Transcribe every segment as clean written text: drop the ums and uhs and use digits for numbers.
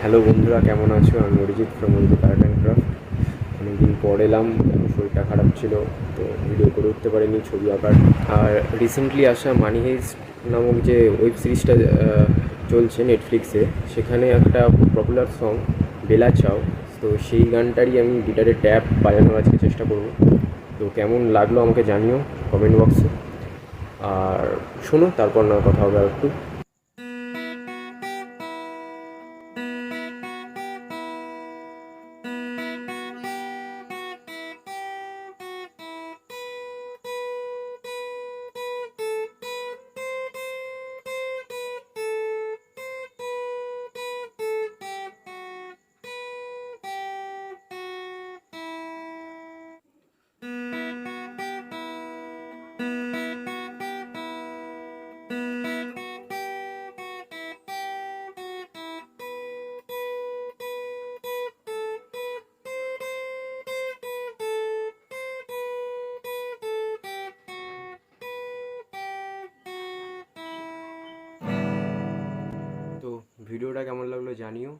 Hello বন্ধুরা, কেমন আছো? আমি Arijit from Arijit art and craft. অনেকদিন পর এলাম, শরীরটা খারাপ ছিল তো ভিডিও করে উঠতে পারিনি ছবি আঁকার। আর রিসেন্টলি আসা মানি হেইস্ট নামক যে ওয়েব সিরিজটা চলছে নেটফ্লিক্সে, সেখানে একটা পপুলার সং বেলা চাও, তো সেই গানটারই আমি গিটারে ট্যাপ বাজানোর আজকে চেষ্টা করব। তো কেমন লাগলো আমাকে জানিও কমেন্ট বক্সে। আর শোনো, তারপর না কথা হবে আর একটু। তো ভিডিওটা কেমন লাগলো জানিও।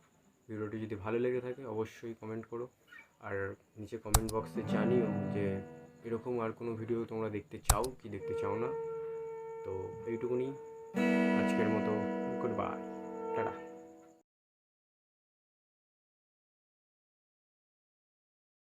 ভিডিওটি যদি ভালো লেগে থাকে অবশ্যই কমেন্ট করো, আর নিচে কমেন্ট বক্সে জানিও যে এরকম আর কোনো ভিডিও তোমরা দেখতে চাও কি দেখতে চাও না। তো এইটুকুনি আজকের মতো। Good bye, tata.